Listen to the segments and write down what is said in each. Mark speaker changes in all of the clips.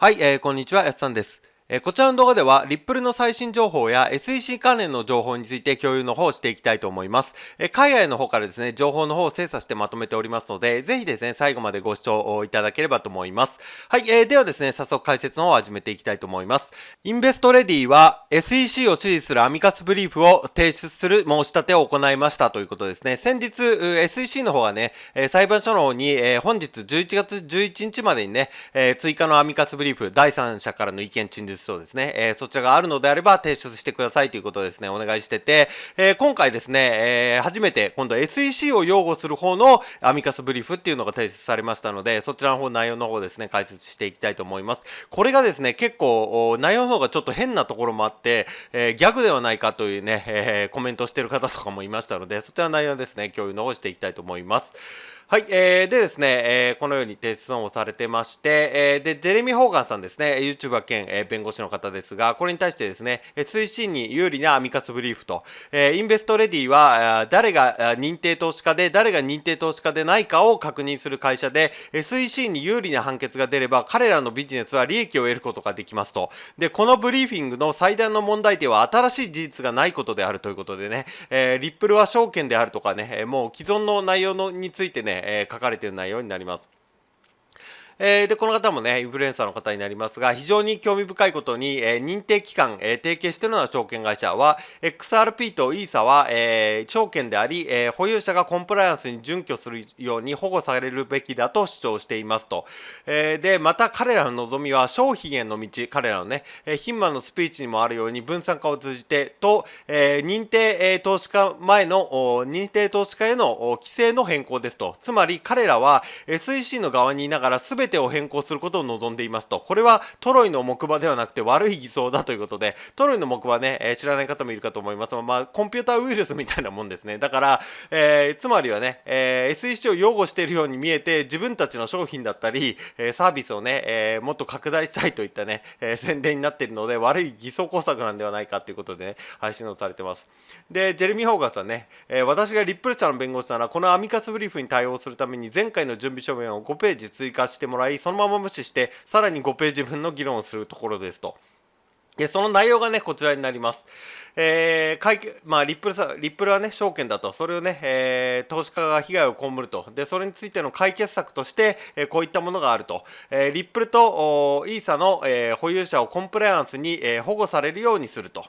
Speaker 1: はい、こんにちは、やすさんです。こちらの動画では、リップルの最新情報や SEC 関連の情報について共有の方をしていきたいと思います。海外の方からですね、情報の方を精査してまとめておりますので、ぜひですね、最後までご視聴いただければと思います。はい、ではですね、早速解説の方を始めていきたいと思います。インベストレディは SEC を支持するアミカスブリーフを提出する申し立てを行いましたということですね。先日、SEC の方がね、裁判所の方に、本日11月11日までにね、追加のアミカスブリーフ、第三者からの意見陳述書ですね、そちらがあるのであれば提出してくださいということですね、お願いしてて、今回ですね、初めて今度 SEC を擁護する方のアミカスブリーフっていうのが提出されましたので、そちらの方、内容の方ですね、解説していきたいと思います。これがですね、結構、内容の方がちょっと変なところもあって、ギャグではないかというね、コメントしてる方とかもいましたので、そちらの内容ですね、共有の方していきたいと思います。はい、でですね、このように提出をされてまして、で、ジェレミー・ホーガンさんですね、YouTuber 兼、弁護士の方ですが、これに対してですね、推進に有利なアミカスブリーフと、インベストレディは、誰が認定投資家で、誰が認定投資家でないかを確認する会社で、SEC に有利な判決が出れば、彼らのビジネスは利益を得ることができますと。で、このブリーフィングの最大の問題点は、新しい事実がないことであるということでね、リップルは証券であるとかね、もう既存の内容についてね、書かれている内容になります。で、この方もね、インフルエンサーの方になりますが、非常に興味深いことに、認定機関、提携しているような証券会社は、XRP とイーサは、証券であり、保有者がコンプライアンスに準拠するように保護されるべきだと主張していますと。で、また彼らの望みは消費への道、彼らのね、ヒンマンのスピーチにもあるように分散化を通じてと、認定、投資家前の認定投資家への規制の変更ですと。つまり彼らは SEC の側にいながら全てを変更することを望んでいますと。これはトロイの木馬ではなくて悪い偽装だということで、トロイの木馬ね、知らない方もいるかと思いますが、まあ、コンピューターウイルスみたいなもんですね。だから、つまりはね、SEC を擁護しているように見えて、自分たちの商品だったり、サービスをね、もっと拡大したいといったね、宣伝になっているので、悪い偽装工作なんではないかということで、ね、配信をされてます。で、ジェレミー・ホーガンさんね、私がリップル社の弁護士なら、このアミカスブリーフに対応するために、前回の準備書面を5ページ追加してもらい、そのまま無視して、さらに5ページ分の議論をするところですと。で、その内容がね、こちらになります。まあ、リップルはね、証券だと、それをね、投資家が被害を被ると。で、それについての解決策として、こういったものがあると。リップルとイーサの、保有者をコンプライアンスに、保護されるようにすると。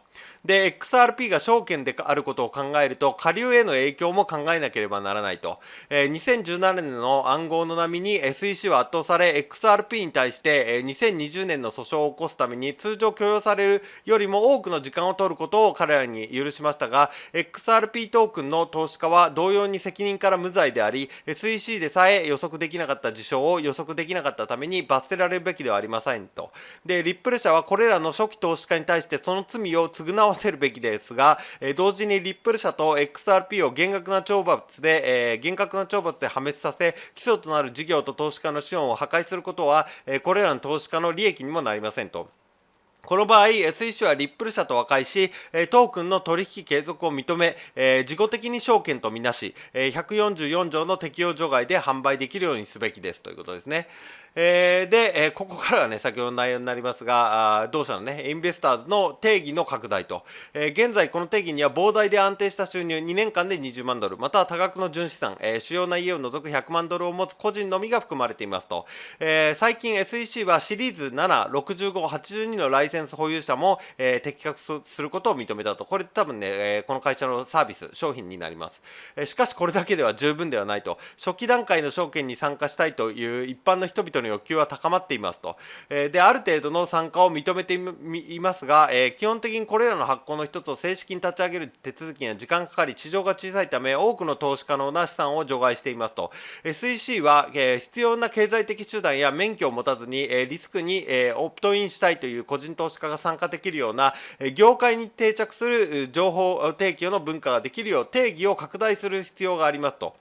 Speaker 1: で、XRP が証券であることを考えると、下流への影響も考えなければならないと。2017年の暗号の波に SEC は圧倒され、XRP に対して、2020年の訴訟を起こすために通常許容されるよりも多くの時間を取ることを彼らに許しましたが、XRP トークンの投資家は同様に責任から無罪であり、SEC でさえ予測できなかった事象を予測できなかったために罰せられるべきではありませんと。で、リップル社はこれらの初期投資家に対してその罪を償わせるべきですが、同時にリップル社と XRP を厳格な懲罰で破滅させ、基礎となる事業と投資家の資本を破壊することは、これらの投資家の利益にもなりませんと。この場合、SEC はリップル社と和解し、トークンの取引継続を認め、事後的に証券とみなし、144条の適用除外で販売できるようにすべきですということですね。で、ここからはね、先ほどの内容になりますが、同社のね、インベスターズの定義の拡大と。現在この定義には膨大で安定した収入、2年間で20万ドル、または多額の純資産、主要な家を除く100万ドルを持つ個人のみが含まれていますと。最近 SEC はシリーズ7、65、82のライセンス保有者も、適格することを認めたと。これ多分ね、この会社のサービス、商品になります。しかしこれだけでは十分ではないと。初期段階の証券に参加したいという一般の人々の欲求は高まっていますと。で、ある程度の参加を認めていますが、基本的にこれらの発行の一つを正式に立ち上げる手続きには時間かかり、市場が小さいため、多くの投資可能な資産を除外していますと。SEC は、必要な経済的手段や免許を持たずに、リスクに、オプトインしたいという個人投資家が参加できるような、業界に定着する情報提供の文化ができるよう定義を拡大する必要がありますと。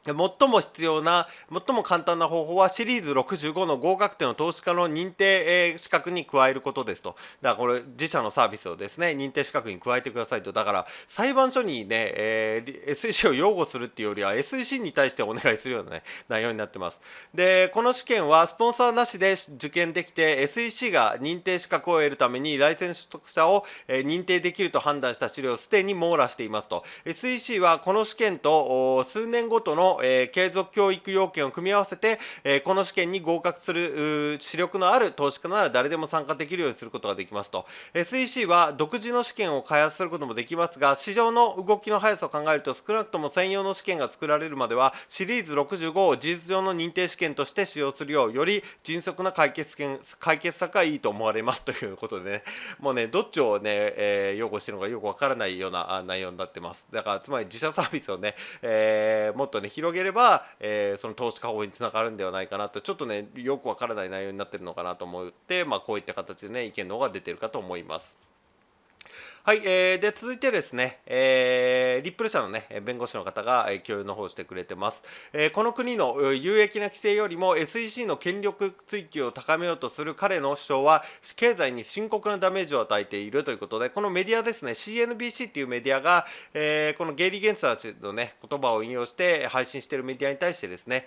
Speaker 1: 最も必要な、最も簡単な方法はシリーズ65の合格点を投資家の認定、資格に加えることですと。だからこれ、自社のサービスをですね、認定資格に加えてくださいと。だから、裁判所にね、SEC を擁護するっていうよりは、SEC に対してお願いするようなね、内容になってます。で、この試験はスポンサーなしで受験できて、SEC が認定資格を得るために、ライセンス取得者を認定できると判断した資料をすでに網羅していますと。SEC はこの試験と数年ごとの継続教育要件を組み合わせて、この試験に合格する視力のある投資家なら誰でも参加できるようにすることができますと。SEC は独自の試験を開発することもできますが、市場の動きの速さを考えると、少なくとも専用の試験が作られるまでは、シリーズ65を事実上の認定試験として使用するよう、より迅速な解決策がいいと思われますということでね、もうね、どっちをね、擁護してるのかよくわからないような内容になってます。だから、つまり自社サービスをね、もっとね、広げれば、その投資家保護につながるんではないかなと、ちょっとね、よくわからない内容になってるのかなと思って、こういった形でね、意見の方が出てるかと思います。はい、で続いてですね、リップル社のね、弁護士の方が、共有の方をしてくれてます。この国の有益な規制よりも SEC の権力追及を高めようとする彼の主張は、経済に深刻なダメージを与えているということで、このメディアですね、CNBC っていうメディアが、このゲイリー・ゲンツァー氏のね、言葉を引用して配信しているメディアに対してですね、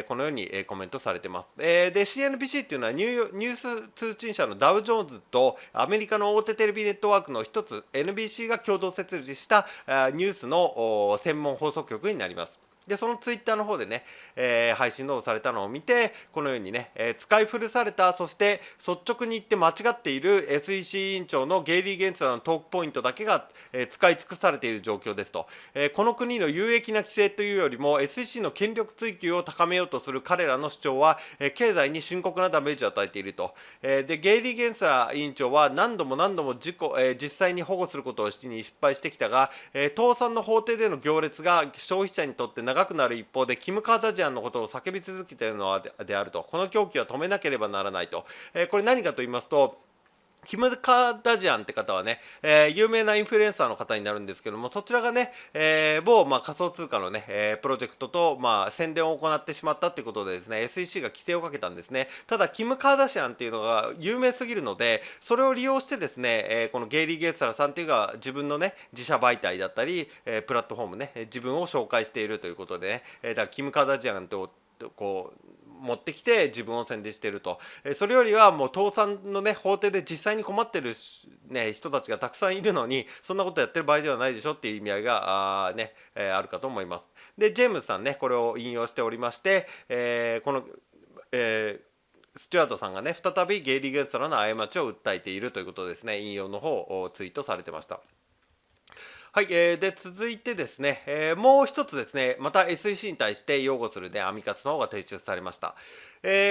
Speaker 1: このようにコメントされてます。で、CNBC っていうのはニュース通信社のダウ・ジョーンズとアメリカの大手テレビネットワークの一つ NBC が共同設立したニュースの専門放送局になります。でそのツイッターの方でね、配信をされたのを見て、このようにね、使い古された、そして率直に言って間違っている SEC 委員長のゲイリー・ゲンツラーのトークポイントだけが、使い尽くされている状況ですと。この国の有益な規制というよりも SEC の権力追及を高めようとする彼らの主張は、経済に深刻なダメージを与えていると。でゲイリー・ゲンツラー委員長は何度も実際に保護することに失敗してきたが、倒産の法廷での行列が消費者にとって長くなる一方で、キム・カーダジアンのことを叫び続けているのであると。この狂気は止めなければならないと。これ何かと言いますと、キム・カーダジアンって方はね、有名なインフルエンサーの方になるんですけども、そちらがね、某、仮想通貨のね、プロジェクトと、宣伝を行ってしまったということでですね、SEC が規制をかけたんですね。ただ、キム・カーダシアンっていうのが有名すぎるので、それを利用してですね、このゲイリー・ゲイツラーさんっていうのが自分のね、自社媒体だったり、プラットフォームね、自分を紹介しているということでね、だからキム・カーダジアンとこう、持ってきて自分を宣伝していると。それよりはもう倒産のね法廷で実際に困ってる、ね、人たちがたくさんいるのに、そんなことやってる場合ではないでしょっていう意味合いがあるかと思います。でジェームズさんね、これを引用しておりまして、この、スチュアートさんがね再びゲイリー・ゲンツラーの過ちを訴えているということですね、引用の方をツイートされてました。はい、で続いてですね、もう一つですね、また SEC に対して擁護する、ね、アミカツの方が提出されました。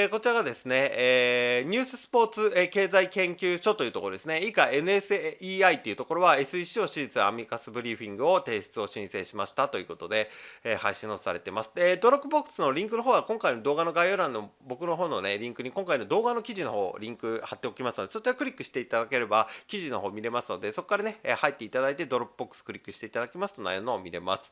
Speaker 1: こちらがですね、ニューススポーツ、経済研究所というところですね、以下 NSEI というところは SEC を支持するアミカスブリーフィングを提出を申請しましたということで、配信をされています。ドロップボックスのリンクの方は今回の動画の概要欄の僕の方のね、リンクに今回の動画の記事の方、リンク貼っておきますので、そちらクリックしていただければ記事の方見れますので、そこからね、入っていただいてドロップボックスクリックしていただきますと内容の方を見れます。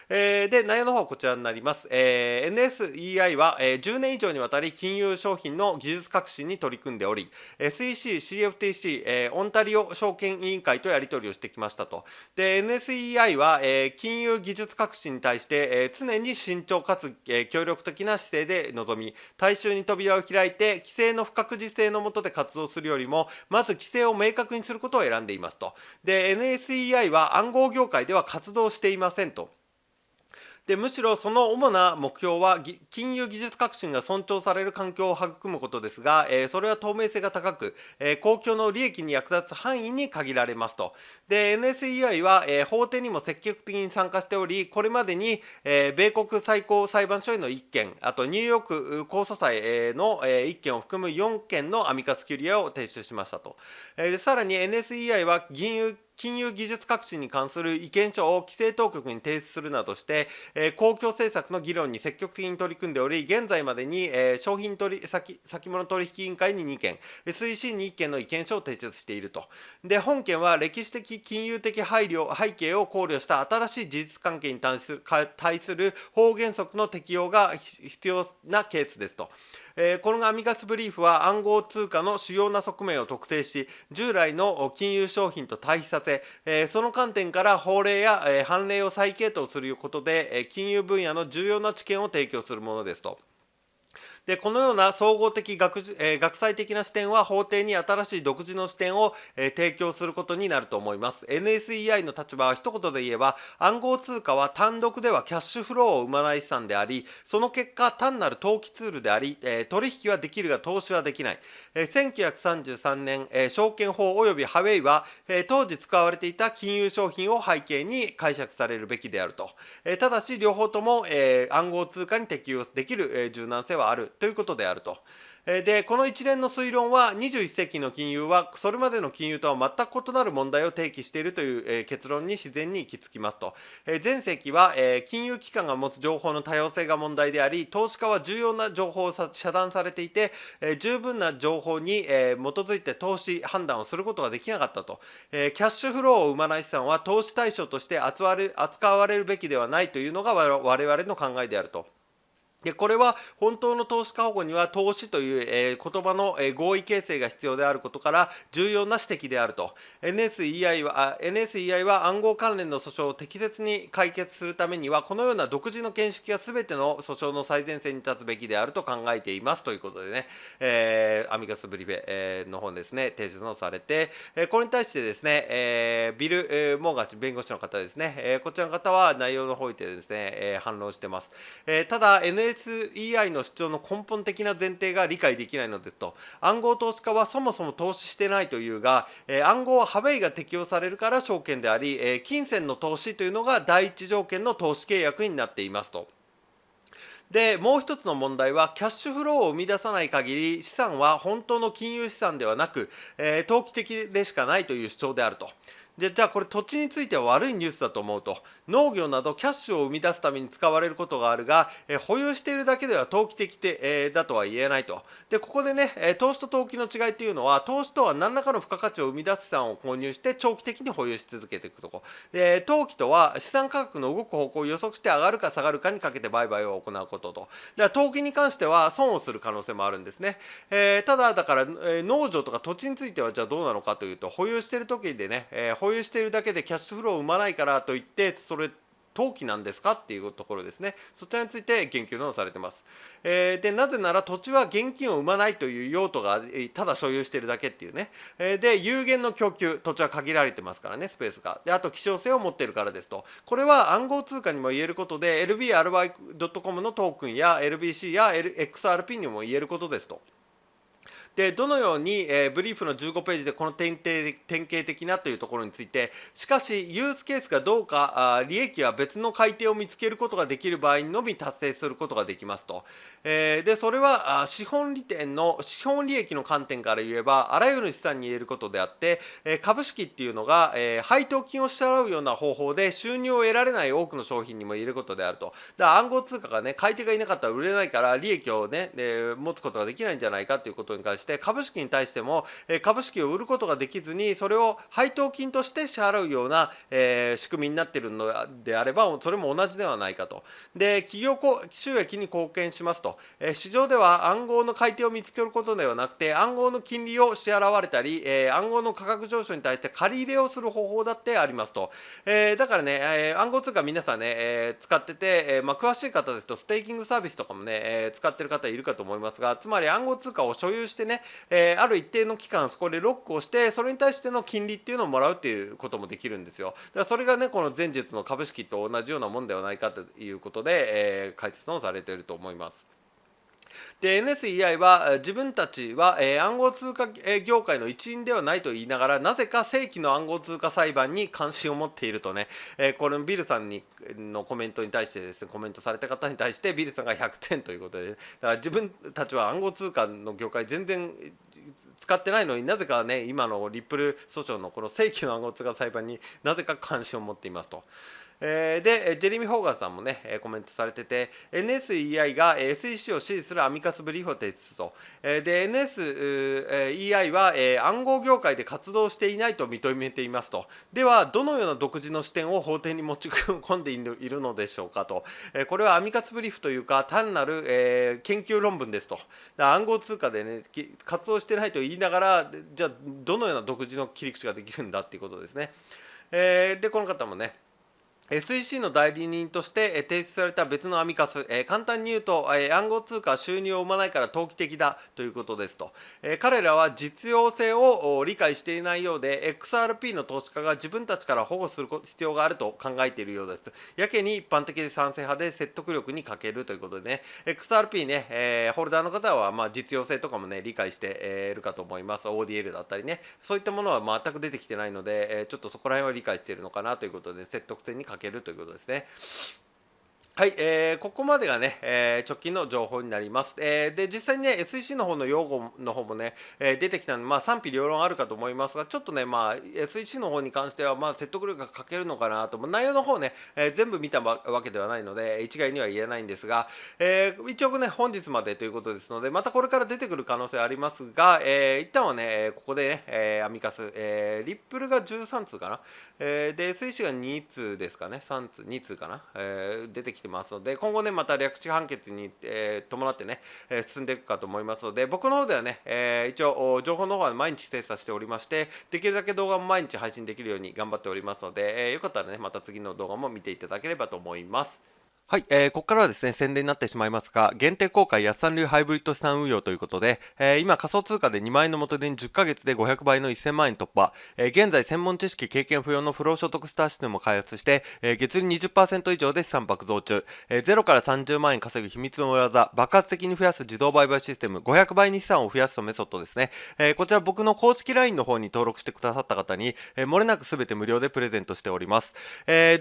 Speaker 1: で内容の方はこちらになります。NSEI は、10年以上にわたり金融商品の技術革新に取り組んでおり、SEC、CFTC、オンタリオ証券委員会とやり取りをしてきましたと。で NSEI は、金融技術革新に対して、常に慎重かつ、協力的な姿勢で臨み、大衆に扉を開いて規制の不確実性の下で活動するよりも、まず規制を明確にすることを選んでいますと。で NSEI は暗号業界では活動していませんと。でむしろその主な目標は金融技術革新が尊重される環境を育むことですが、それは透明性が高く、公共の利益に役立つ範囲に限られますと。で NSEI は、法廷にも積極的に参加しており、これまでに、米国最高裁判所への1件、あとニューヨーク控訴裁の1件を含む4件のアミカスキュリアを提出しましたと。でさらに NSEI は金融金融技術革新に関する意見書を規制当局に提出するなどして、公共政策の議論に積極的に取り組んでおり、現在までに、商品先物取引委員会に2件、SEC に1件の意見書を提出していると。で、本件は歴史的金融的背景を考慮した新しい事実関係に対する法原則の適用が必要なケースですと。このアミカスブリーフは暗号通貨の主要な側面を特定し、従来の金融商品と対比させ、その観点から法令や判例を再系統することで、金融分野の重要な知見を提供するものですと。で、このような総合的学際的な視点は法廷に新しい独自の視点を提供することになると思います。NSEI の立場は一言で言えば、暗号通貨は単独ではキャッシュフローを生まない資産であり、その結果単なる投機ツールであり、取引はできるが投資はできない。1933年、証券法及びハウェイは、当時使われていた金融商品を背景に解釈されるべきであると。ただし両方とも、暗号通貨に適用できる、柔軟性はあるということであると。で、この一連の推論は21世紀の金融はそれまでの金融とは全く異なる問題を提起しているという結論に自然に行き着きますと。前世紀は金融機関が持つ情報の多様性が問題であり、投資家は重要な情報を遮断されていて、十分な情報に基づいて投資判断をすることができなかったと。キャッシュフローを生まない資産は投資対象として扱われるべきではないというのが我々の考えであると。で、これは本当の投資家保護には投資という、言葉の、合意形成が必要であることから重要な指摘であると。NSEI は暗号関連の訴訟を適切に解決するためにはこのような独自の見識が全ての訴訟の最前線に立つべきであると考えていますということでね、アミカスブリベ、の方にですね提出のされて、これに対してですね、ビル、モーガン弁護士の方ですね、こちらの方は内容の方にてですね、反論してます。ただ NSEI の主張の根本的な前提が理解できないのですと。暗号投資家はそもそも投資してないというが、暗号はハウェイが適用されるから証券であり、金銭の投資というのが第一条件の投資契約になっていますと。で、もう一つの問題は、キャッシュフローを生み出さない限り、資産は本当の金融資産ではなく、投機的でしかないという主張であると。じゃあこれ土地については悪いニュースだと思うと。農業などキャッシュを生み出すために使われることがあるが、保有しているだけでは投機的だとは言えないと。で、ここでね、投資と投機の違いというのは、投資とは何らかの付加価値を生み出す資産を購入して長期的に保有し続けていくとこ。で、投機とは資産価格の動く方向を予測して上がるか下がるかにかけて売買を行うことと。で、投機に関しては損をする可能性もあるんですね。ただだから、農場とか土地についてはじゃあどうなのかというと、保有している時でね、保有しているだけでキャッシュフローを生まないからといってそれ投機なんですかっていうところですね。そちらについて言及のされてます。で、なぜなら土地は現金を生まないという用途がただ所有しているだけっていうね。で、有限の供給、土地は限られてますからね、スペースが。で、あと希少性を持っているからですと。これは暗号通貨にも言えることで、LBRY.com のトークンや LBC や XRP にも言えることですと。で、どのように、ブリーフの15ページでこの典型的なというところについて、しかしユースケースがどうか利益は別の買い手を見つけることができる場合にのみ達成することができますと。で、それは資本利益の観点から言えばあらゆる資産に言えることであって、株式っていうのが、配当金を支払うような方法で収入を得られない多くの商品にも言えることであると。だから暗号通貨がね、買い手がいなかったら売れないから利益をね、持つことができないんじゃないかということに関して、株式に対しても株式を売ることができずにそれを配当金として支払うような仕組みになっているのであればそれも同じではないかと。で、企業収益に貢献しますと。市場では暗号の買い手を見つけることではなくて暗号の金利を支払われたり暗号の価格上昇に対して借り入れをする方法だってありますと。だからね、暗号通貨皆さんね、使ってて、詳しい方ですとステーキングサービスとかもね、使ってる方いるかと思いますが、つまり暗号通貨を所有してね、ある一定の期間そこでロックをしてそれに対しての金利っていうのをもらうっていうこともできるんですよ。だからそれがね、この前述の株式と同じようなもんではないかということで、解説をされていると思います。で、NSEI は自分たちは暗号通貨業界の一員ではないと言いながら、なぜか正規の暗号通貨裁判に関心を持っているとね、これビルさんのコメントに対してですね、コメントされた方に対してビルさんが100点ということで、だから自分たちは暗号通貨の業界全然使ってないのになぜかね、今のリップル訴訟のこの正規の暗号通貨裁判になぜか関心を持っていますと。で、ジェレミー・ホーガンさんもね、コメントされてて、NSEI が SEC を支持するアミカスブリーフを提出と。で、NSEI は暗号業界で活動していないと認めていますと。では、どのような独自の視点を法廷に持ち込んでいるのでしょうかと。これはアミカスブリーフというか、単なる研究論文ですと。暗号通貨でね、活動してないと言いながら、じゃあ、どのような独自の切り口ができるんだっていうことですね。で、この方もね、SEC の代理人として提出された別のアミカス、簡単に言うと、暗号通貨は収入を生まないから投機的だということですと。彼らは実用性を理解していないようで、XRP の投資家が自分たちから保護する必要があると考えているようです。やけに一般的で賛成派で説得力に欠けるということでね、XRP ね、ホルダーの方は実用性とかもね、理解しているかと思います。ODL だったりね、そういったものは全く出てきてないので、ちょっとそこら辺は理解しているのかなということで、説得性に欠けるということですね。はい、ここまでがね、直近の情報になります。で、実際にね、SEC の方の用語の方もね、出てきたので、賛否両論あるかと思いますが、ちょっとね、SEC の方に関しては、説得力が欠けるのかなと、内容の方ね、全部見たわけではないので、一概には言えないんですが、一応ね、本日までということですので、またこれから出てくる可能性ありますが、一旦はね、ここでね、アミカス、リップルが13通かな、で、SEC が2通ですかね、3通、2通かな、出てきてますので、今後ね、また略式判決に、伴ってね、進んでいくかと思いますので、僕の方ではね、一応情報の方は毎日精査しておりまして、できるだけ動画も毎日配信できるように頑張っておりますので、よかったらね、また次の動画も見ていただければと思います。はい、ここからはですね、宣伝になってしまいますが、限定公開安さん流ハイブリッド資産運用ということで、今仮想通貨で2万円の元手に10ヶ月で500倍の1000万円突破、現在専門知識経験不要の不労所得スターシステムを開発して、月利 20% 以上で資産爆増中、0から30万円稼ぐ秘密の裏技、爆発的に増やす自動売買システム、500倍に資産を増やすとメソッドですね。こちら僕の公式 LINE の方に登録してくださった方に、漏れなく全て無料でプレゼントしております。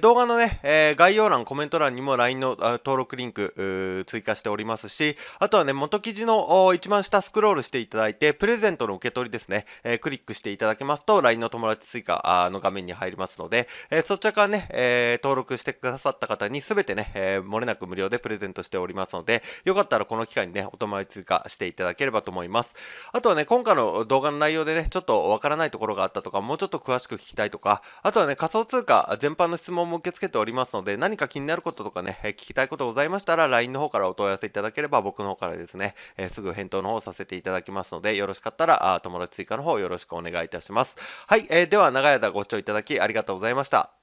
Speaker 1: 動画のね、概要欄、コメント欄にも LINEの登録リンク追加しておりますし、あとはね、元記事の一番下スクロールしていただいて、プレゼントの受け取りですね、クリックしていただけますと、LINE の友達追加の画面に入りますので、そちらからね、登録してくださった方にすべてね、漏れなく無料でプレゼントしておりますので、よかったらこの機会にね、お友達追加していただければと思います。あとはね、今回の動画の内容でね、ちょっとわからないところがあったとか、もうちょっと詳しく聞きたいとか、あとはね、仮想通貨全般の質問も受け付けておりますので、何か気になることとかね、聞きたいことございましたら、LINE の方からお問い合わせいただければ、僕の方からですね、すぐ返答の方させていただきますので、よろしかったら、友達追加の方よろしくお願いいたします。はい、では長い間ご視聴いただきありがとうございました。